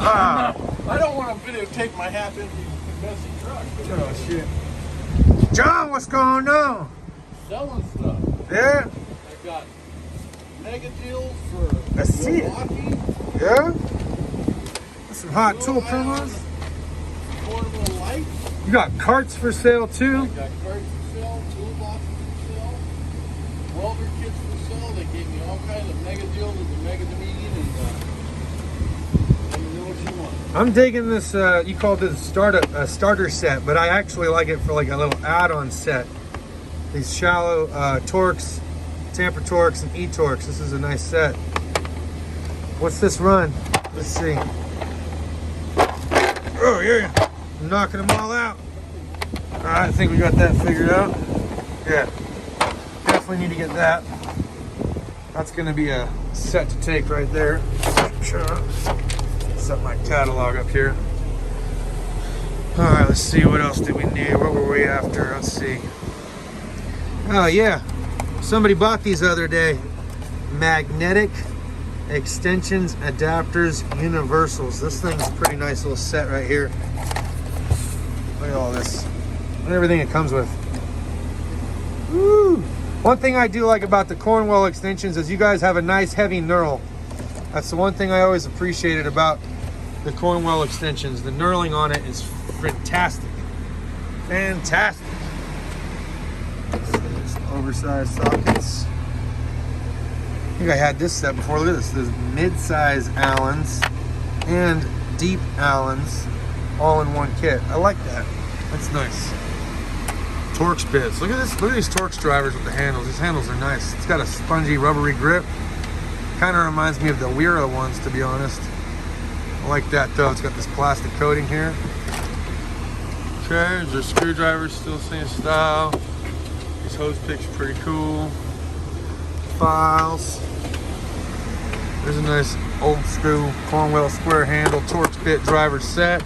I don't want to videotape my half empty messy truck. Oh shit. John, what's going on? Selling stuff. Yeah? I got mega deals for I see it. Milwaukee. Yeah? That's some hot tool promos. Cornwell lights. You got carts for sale I too? got carts for sale, toolboxes for sale, welder kits for sale. They gave me all kinds of mega deals at the mega meeting, and let me know what you want. I'm digging this, you called it a starter set, but I actually like it for like a little add-on set. These shallow Torx, Tamper Torx, and E-Torx. This is a nice set. What's this run? Let's see. Oh yeah, I'm knocking them all out. All right, I think we got that figured out. Yeah, definitely need to get that. That's gonna be a set to take right there. Set my catalog up here. All right, let's see, what else did we need? What were we after? Let's see. Oh yeah, somebody bought these the other day. Magnetic extensions, adapters, universals. This thing's a pretty nice little set right here. Look at all this. Look at everything it comes with. Woo! One thing I do like about the Cornwell extensions is you guys have a nice heavy knurl. That's the one thing I always appreciated about the Cornwell extensions. The knurling on it is fantastic. Fantastic. Oversized sockets. I think I had this set before. Look at this. There's mid-size Allens and deep Allens all in one kit. I like that. That's nice. Torx bits. Look at this. Look at these Torx drivers with the handles. These handles are nice. It's got a spongy, rubbery grip. Kind of reminds me of the Wera ones, to be honest. I like that though. It's got this plastic coating here. Okay, there's screwdrivers, still same style. These hose picks are pretty cool. Files. There's a nice old school Cornwell square handle Torx bit driver set.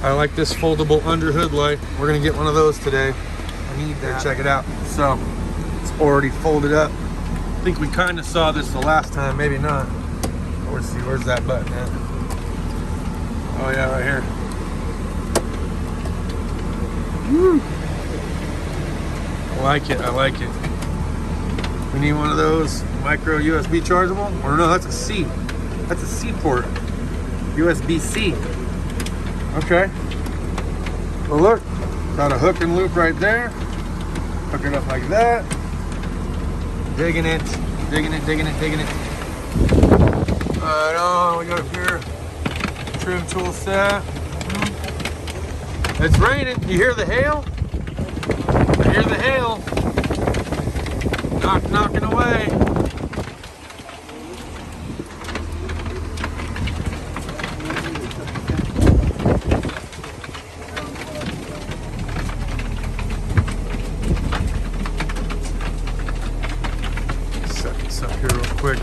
I like this foldable under hood light. We're gonna get one of those today. I need that. Check it out. So it's already folded up. I think we kind of saw this the last time, maybe not. Let's see, where's that button at? Oh yeah, right here. Woo. I like it, I like it. We need one of those micro USB chargeable, or no, that's a C. That's a C port. USB-C. Okay. Well look, got a hook and loop right there. Hook it up like that. Digging it, digging it, digging it, digging it. Right on, we got up here. Trim tool set. It's raining. You hear the hail? I hear the hail. Knocking away. Set this up here real quick.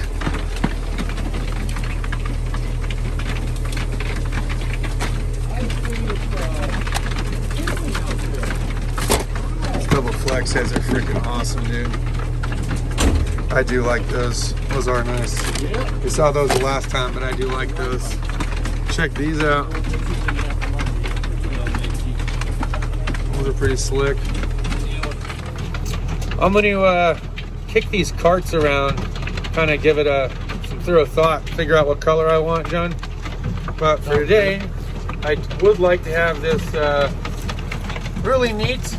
These double flex heads are freaking awesome, dude. I do like those. Those are nice. We saw those the last time, but I do like those. Check these out. Those are pretty slick. I'm going to kick these carts around, kind of give it some thorough thought, figure out what color I want, John. But for today, I would like to have this really neat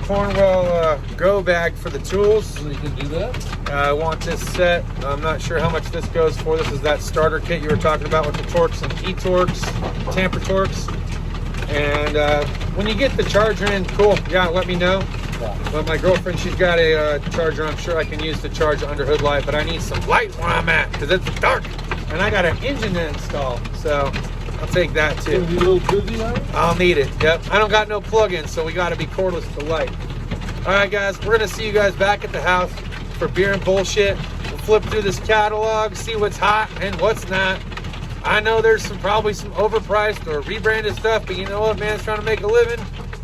Cornwell go bag for the tools. So you can do that? I want this set. I'm not sure how much this goes for. This is that starter kit you were talking about with the Torx and E-Torx, Tamper Torx. And when you get the charger in, cool, yeah, let me know. Yeah. But my girlfriend, she's got a charger I'm sure I can use to charge the under hood light, but I need some light where I'm at because it's dark. And I got an engine to install, so I'll take that too. You need a little busy light? I'll need it, yep. I don't got no plug-in, so we gotta be cordless to light. All right, guys, we're gonna see you guys back at the house for beer and bullshit. We'll flip through this catalog, see what's hot and what's not. I know there's probably some overpriced or rebranded stuff, but you know what, man's trying to make a living.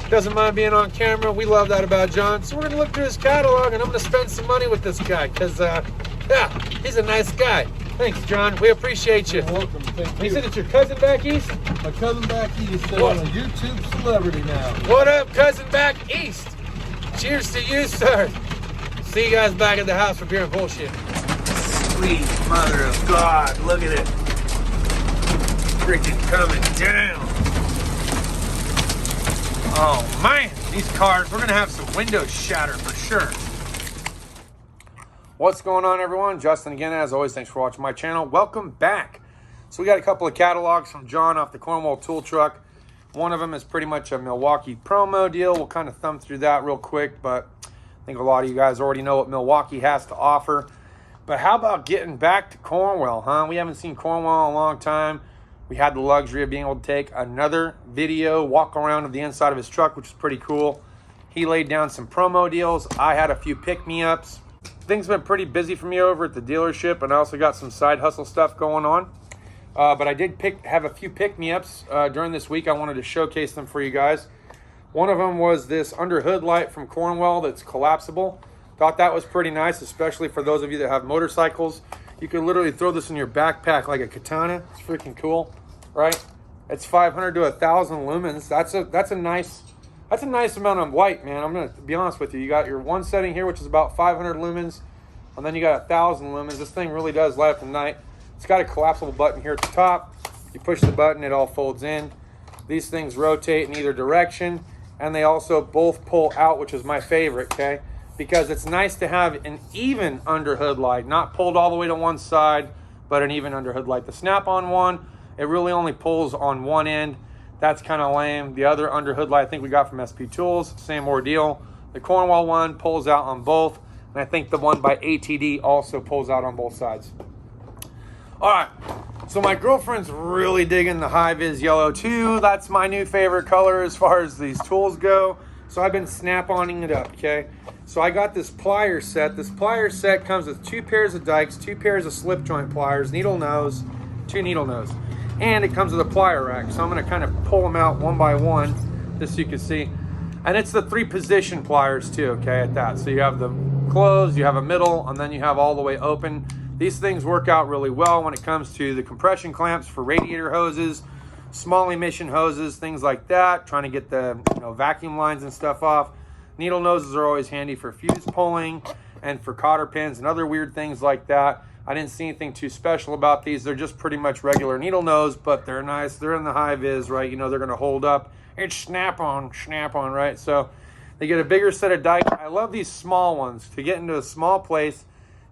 Doesn't mind being on camera. We love that about John. So we're gonna look through his catalog and I'm gonna spend some money with this guy because, yeah, he's a nice guy. Thanks, John. We appreciate you. You're welcome. Thank He you. said it's your cousin back east? My cousin back east is What? a YouTube celebrity now. What up, cousin back east? Cheers to you, sir. See you guys back at the house for beer and bullshit. Sweet mother of God, look at it. Freaking coming down. Oh man, these cars, we're gonna have some windows shatter for sure. What's going on, everyone? Justin again, as always. Thanks for watching my channel. Welcome back. So we got a couple of catalogs from John off the Cornwell tool truck. One of them is pretty much a Milwaukee promo deal. We'll kind of thumb through that real quick, but I think a lot of you guys already know what Milwaukee has to offer. But how about getting back to Cornwell, huh? We haven't seen Cornwell in a long time. We had the luxury of being able to take another video, walk around of the inside of his truck, which is pretty cool. He laid down some promo deals. I had a few pick-me-ups. Things have been pretty busy for me over at the dealership, and I also got some side hustle stuff going on. But I did have a few pick-me-ups during this week. I wanted to showcase them for you guys. One of them was this under hood light from Cornwell that's collapsible. Thought that was pretty nice, especially for those of you that have motorcycles. You could literally throw this in your backpack like a katana. It's freaking cool, right? It's 500 to 1,000 lumens. That's a nice amount of light, man. I'm gonna be honest with you. You got your one setting here, which is about 500 lumens, and then you got 1,000 lumens. This thing really does light up at night. It's got a collapsible button here at the top. You push the button, it all folds in. These things rotate in either direction, and they also both pull out, which is my favorite, okay? Because it's nice to have an even under hood light, not pulled all the way to one side, but an even under hood light. The snap-on one, it really only pulls on one end. That's kind of lame. The other under hood light I think we got from SP Tools, same ordeal. The Cornwell one pulls out on both, and I think the one by ATD also pulls out on both sides. All right, so my girlfriend's really digging the high-vis yellow too. That's my new favorite color as far as these tools go. So I've been snap-oning it up, okay? So I got this plier set. This plier set comes with 2 pairs of dikes, 2 pairs of slip joint pliers, needle nose, 2 needle nose. And it comes with a plier rack. So I'm gonna kind of pull them out one by one, just so you can see. And it's the 3-position pliers too, okay, at that. So you have the closed, you have a middle, and then you have all the way open. These things work out really well when it comes to the compression clamps for radiator hoses, small emission hoses, things like that, trying to get the vacuum lines and stuff off. Needle noses are always handy for fuse pulling and for cotter pins and other weird things like that. I didn't see anything too special about these. They're just pretty much regular needle nose, but they're nice. They're in the high vis, right? You know, they're gonna hold up. It's snap on, right? So they get a bigger set of dikes. I love these small ones to get into a small place,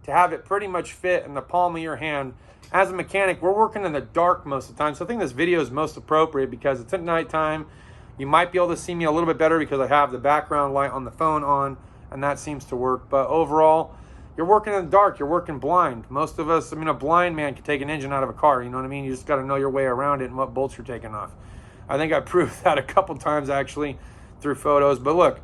to have it pretty much fit in the palm of your hand. As a mechanic, we're working in the dark most of the time, so I think this video is most appropriate because it's at nighttime. You might be able to see me a little bit better because I have the background light on the phone on, and that seems to work. But overall, you're working in the dark, you're working blind. Most of us, a blind man can take an engine out of a car, you know what I mean? You just gotta know your way around it and what bolts you're taking off. I think I proved that a couple times actually through photos. But look,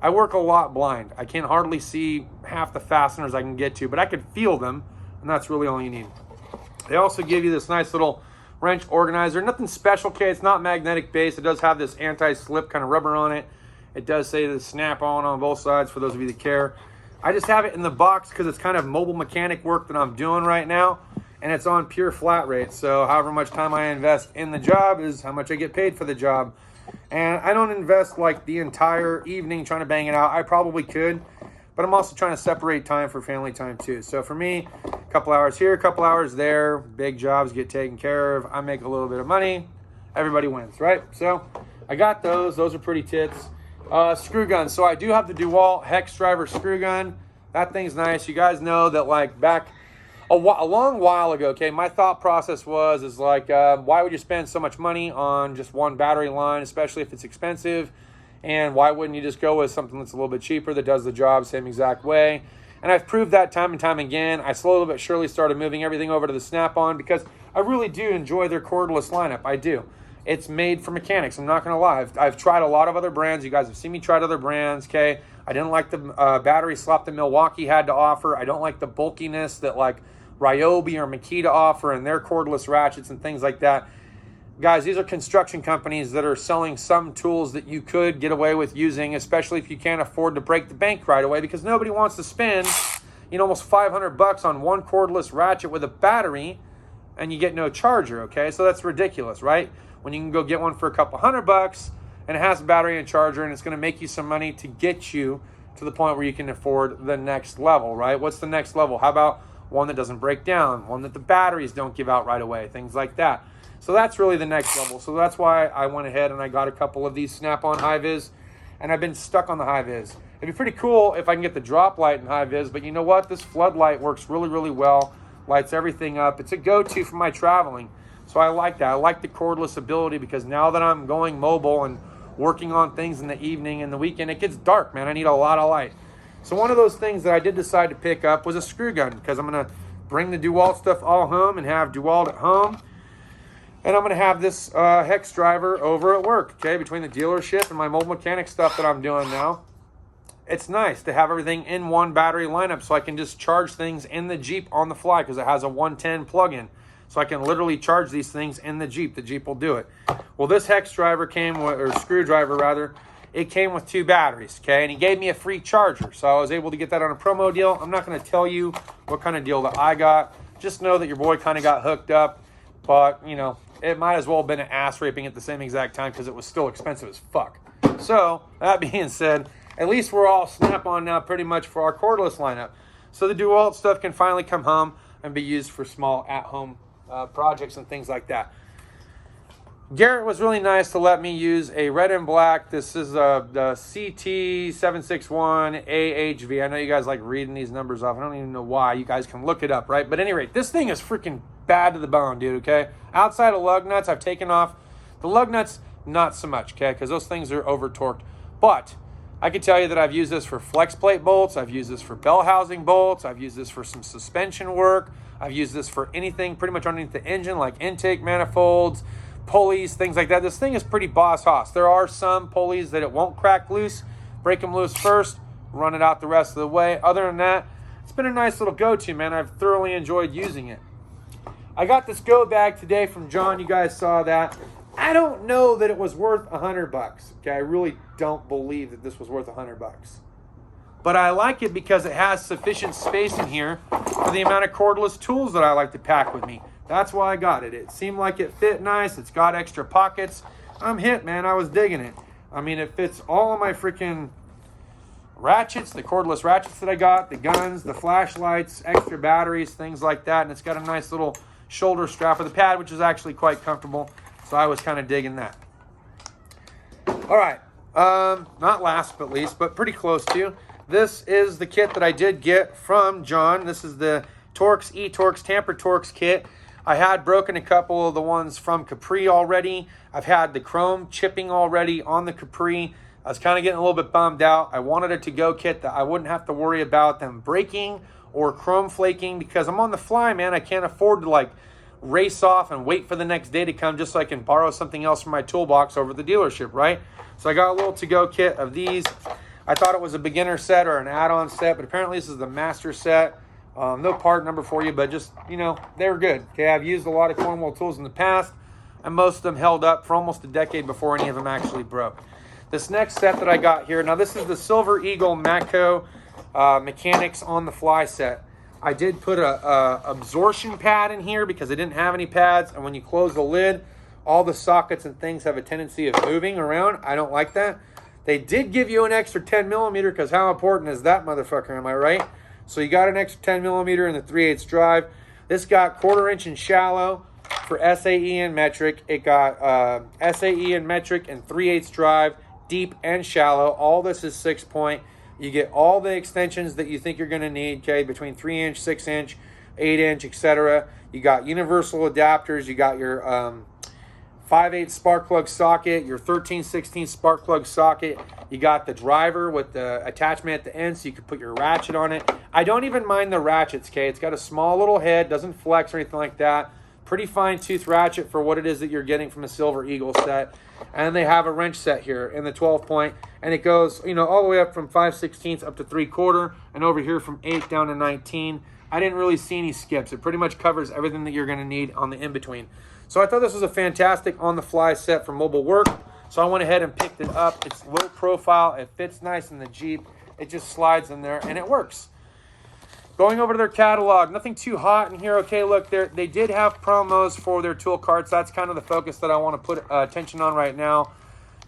I work a lot blind. I can hardly see half the fasteners I can get to, but I can feel them, and that's really all you need. They also give you this nice little wrench organizer. Nothing special, okay? It's not magnetic based. It does have this anti-slip kind of rubber on it. It does say the snap-on both sides for those of you that care. I just have it in the box because it's kind of mobile mechanic work that I'm doing right now, and it's on pure flat rate. So however much time I invest in the job is how much I get paid for the job. And I don't invest like the entire evening trying to bang it out. I probably could, but I'm also trying to separate time for family time too. So for me, a couple hours here, a couple hours there, big jobs get taken care of. I make a little bit of money. Everybody wins, right? So I got those. Those are pretty tits. Screw gun. So I do have the DeWalt Hex Driver screw gun. That thing's nice. You guys know that like back a long while ago, okay, my thought process is like, why would you spend so much money on just one battery line, especially if it's expensive? And why wouldn't you just go with something that's a little bit cheaper that does the job same exact way? And I've proved that time and time again. I slowly but surely started moving everything over to the Snap-on because I really do enjoy their cordless lineup. I do. It's made for mechanics. I'm not going to lie. I've tried a lot of other brands. You guys have seen me try other brands, okay? I didn't like the battery slop that Milwaukee had to offer. I don't like the bulkiness that like Ryobi or Makita offer and their cordless ratchets and things like that. Guys, these are construction companies that are selling some tools that you could get away with using, especially if you can't afford to break the bank right away, because nobody wants to spend, almost 500 bucks on one cordless ratchet with a battery, and you get no charger, okay? So that's ridiculous, right? When you can go get one for a couple $100 and it has a battery and charger, and it's going to make you some money to get you to the point where you can afford the next level, right? What's the next level? How about one that doesn't break down, one that the batteries don't give out right away, things like that. So that's really the next level. So that's why I went ahead and I got a couple of these Snap-on high-vis, and I've been stuck on the high-vis. It'd be pretty cool if I can get the drop light in high-vis, but you know what? This floodlight works really, really well, lights everything up. It's a go-to for my traveling. So I like that. I like the cordless ability, because now that I'm going mobile and working on things in the evening and the weekend, it gets dark, man. I need a lot of light. So one of those things that I did decide to pick up was a screw gun, because I'm going to bring the DeWalt stuff all home and have DeWalt at home. And I'm going to have this hex driver over at work, okay, between the dealership and my mobile mechanic stuff that I'm doing now. It's nice to have everything in one battery lineup, so I can just charge things in the Jeep on the fly, because it has a 110 plug-in. So I can literally charge these things in the Jeep. The Jeep will do it. Well, this hex driver came with, or screwdriver rather, it came with 2 batteries, okay? And he gave me a free charger. So I was able to get that on a promo deal. I'm not going to tell you what kind of deal that I got. Just know that your boy kind of got hooked up. But, you know, it might as well have been an ass raping at the same exact time, because it was still expensive as fuck. So, that being said, at least we're all Snap-on now pretty much for our cordless lineup. So the DeWalt stuff can finally come home and be used for small at-home projects and things like that. Garrett was really nice to let me use a red and black. This is the CT761AHV. I know you guys like reading these numbers off. I don't even know why. You guys can look it up, right? But at any rate, this thing is freaking bad to the bone, dude, okay? Outside of lug nuts, I've taken off. The lug nuts, not so much, okay? Because those things are over-torqued. But I can tell you that I've used this for flex plate bolts. I've used this for bell housing bolts. I've used this for some suspension work. I've used this for anything pretty much underneath the engine, like intake manifolds, pulleys, things like that. This thing is pretty boss hoss. There are some pulleys that it won't crack loose. Break them loose first, run it out the rest of the way. Other than that, it's been a nice little go-to, man. I've thoroughly enjoyed using it. I got this go bag today from John. You guys saw that. I don't know that it was worth $100. Okay, I really don't believe that this was worth $100. But I like it because it has sufficient space in here for the amount of cordless tools that I like to pack with me. That's why I got it. It seemed like it fit nice. It's got extra pockets. I'm hit, man. I was digging it. I mean, it fits all of my freaking ratchets, the cordless ratchets that I got, the guns, the flashlights, extra batteries, things like that. And it's got a nice little shoulder strap with a pad, which is actually quite comfortable. So I was kind of digging that. All right. Not last but least, but pretty close to. This is the kit that I did get from John. This is the Torx, E-Torx Tamper Torx kit. I had broken a couple of the ones from Capri already. I've had the chrome chipping already on the Capri. I was kind of getting a little bit bummed out. I wanted a to-go kit that I wouldn't have to worry about them breaking or chrome flaking, because I'm on the fly, man. I can't afford to like race off and wait for the next day to come just so I can borrow something else from my toolbox over at the dealership, right? So I got a little to-go kit of these. I thought it was a beginner set or an add-on set, but apparently this is the master set. No part number for you, but just, you know, they're good. Okay, I've used a lot of Cornwell tools in the past, and most of them held up for almost a decade before any of them actually broke. This next set that I got here, now this is the Silver Eagle Matco Mechanics on the Fly set. I did put a absorption pad in here because I didn't have any pads, and when you close the lid, all the sockets and things have a tendency of moving around. I don't like that. They did give you an extra 10 millimeter, because how important is that motherfucker, am I right? So you got an extra 10 millimeter in the 3/8 drive. This got 1/4 inch and shallow for SAE and metric. It got SAE and metric and 3/8 drive, deep and shallow. All this is 6-point. You get all the extensions that you think you're going to need, okay, between 3-inch, 6-inch, 8-inch, etc. You got universal adapters. You got your 5/8 spark plug socket, your 13/16 spark plug socket. You got the driver with the attachment at the end, so you can put your ratchet on it. I don't even mind the ratchets, okay? It's got a small little head, doesn't flex or anything like that. Pretty fine tooth ratchet for what it is that you're getting from a Silver Eagle set. And they have a wrench set here in the 12-point, and it goes, you know, all the way up from 5/16 up to 3/4, and over here from 8 down to 19. I didn't really see any skips. It pretty much covers everything that you're going to need on the in-between. So I thought this was a fantastic on-the-fly set for mobile work. So I went ahead and picked it up. It's low profile. It fits nice in the Jeep. It just slides in there, and it works. Going over to their catalog, nothing too hot in here. Okay, look, they did have promos for their tool carts. That's kind of the focus that I want to put attention on right now.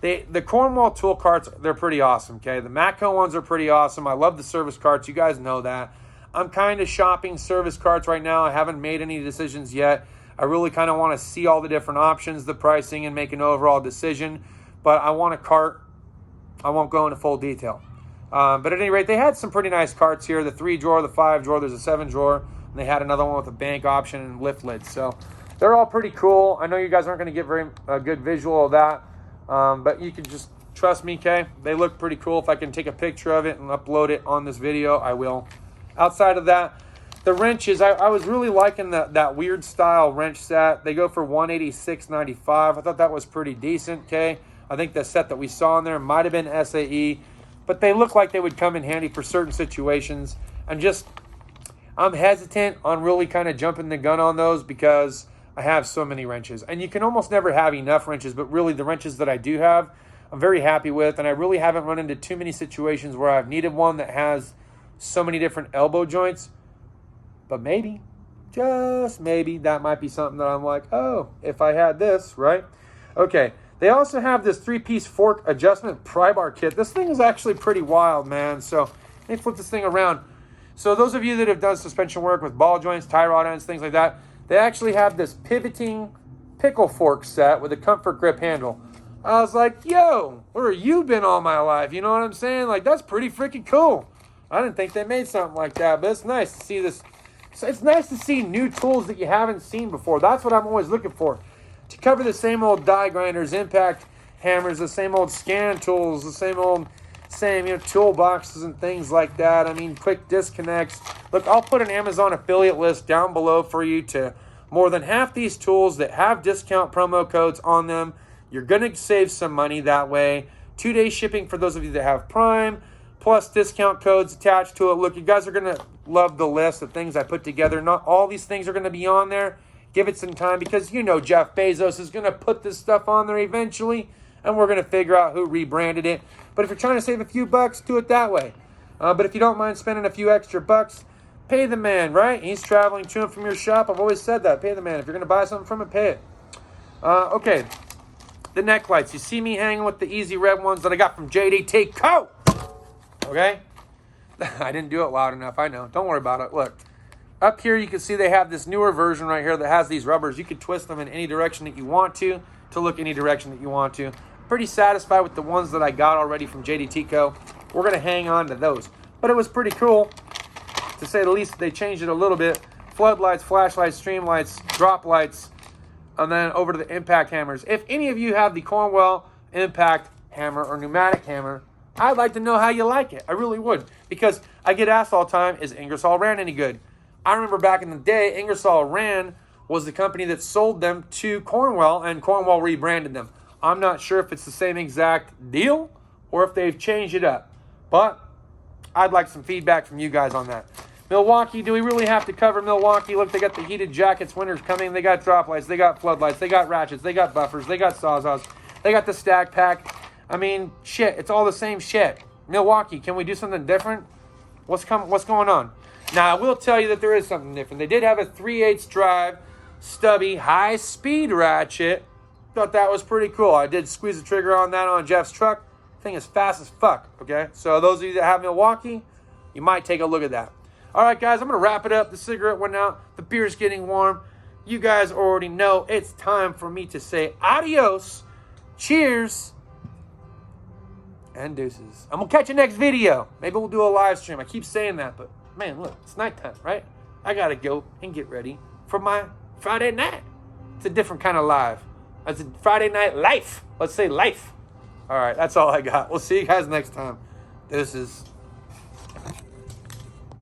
The Cornwell tool carts, they're pretty awesome, okay? The Matco ones are pretty awesome. I love the service carts. You guys know that. I'm kind of shopping service carts right now. I haven't made any decisions yet. I really kind of want to see all the different options, the pricing, and make an overall decision. But I want a cart. I won't go into full detail. But at any rate, they had some pretty nice carts here. The 3-drawer, the 5-drawer, there's a 7-drawer. And they had another one with a bank option and lift lid. So they're all pretty cool. I know you guys aren't going to get a good visual of that. But you can just trust me, okay? They look pretty cool. If I can take a picture of it and upload it on this video, I will. Outside of that, the wrenches, I was really liking that weird style wrench set. They go for $186.95. I thought that was pretty decent, okay? I think the set that we saw in there might have been SAE, but they look like they would come in handy for certain situations. I'm hesitant on really kind of jumping the gun on those because I have so many wrenches. And you can almost never have enough wrenches, but really the wrenches that I do have, I'm very happy with, and I really haven't run into too many situations where I've needed one that has so many different elbow joints. But maybe, just maybe, that might be something that I'm like, oh, if I had this, right? Okay, they also have this 3-piece fork adjustment pry bar kit. This thing is actually pretty wild, man. So let me flip this thing around. So those of you that have done suspension work with ball joints, tie rod ends, things like that, they actually have this pivoting pickle fork set with a comfort grip handle. I was like, yo, where have you been all my life? You know what I'm saying? Like, that's pretty freaking cool. I didn't think they made something like that, but it's nice to see this. So it's nice to see new tools that you haven't seen before. That's what I'm always looking for. To cover the same old die grinders, impact hammers, the same old scan tools, the same toolboxes and things like that. I mean, quick disconnects. Look, I'll put an Amazon affiliate list down below for you to more than half these tools that have discount promo codes on them. You're going to save some money that way. 2-day shipping for those of you that have Prime, plus discount codes attached to it. Look, you guys are going to love the list of things I put together. Not all these things are going to be on there. Give it some time because you know Jeff Bezos is going to put this stuff on there eventually, and we're going to figure out who rebranded it. But if you're trying to save a few bucks, do it that way. But if you don't mind spending a few extra bucks, pay the man, right? He's traveling to and from your shop. I've always said that. Pay the man. If you're going to buy something from him, pay it. Okay. The neck lights. You see me hanging with the Easy Red ones that I got from JDT Co. Okay? I didn't do it loud enough. I know. Don't worry about it. Look. Up here, you can see they have this newer version right here that has these rubbers. You can twist them in any direction that you want to look any direction that you want to. Pretty satisfied with the ones that I got already from JDT Co. We're going to hang on to those. But it was pretty cool. To say the least, they changed it a little bit. Floodlights, flashlights, stream lights, drop lights, and then over to the impact hammers. If any of you have the Cornwell impact hammer or pneumatic hammer, I'd like to know how you like it. I really would. Because I get asked all the time, is Ingersoll Rand any good? I remember back in the day, Ingersoll Rand was the company that sold them to Cornwell, and Cornwell rebranded them. I'm not sure if it's the same exact deal or if they've changed it up. But I'd like some feedback from you guys on that. Milwaukee, do we really have to cover Milwaukee? Look, they got the heated jackets, winter's coming. They got drop lights, they got floodlights, they got ratchets, they got buffers, they got sawzalls, they got the stack pack. I mean, shit, it's all the same shit. Milwaukee, can we do something different? What's going on? Now, I will tell you that there is something different. They did have a 3/8 drive, stubby, high-speed ratchet. Thought that was pretty cool. I did squeeze the trigger on that on Jeff's truck. Thing is fast as fuck, okay? So those of you that have Milwaukee, you might take a look at that. All right, guys, I'm going to wrap it up. The cigarette went out. The beer's getting warm. You guys already know it's time for me to say adios, cheers, and deuces. I'm going to catch you next video. Maybe we'll do a live stream. I keep saying that, but man, look, it's nighttime, right? I got to go and get ready for my Friday night. It's a different kind of live. It's a Friday night life. Let's say life. All right, that's all I got. We'll see you guys next time. Deuces.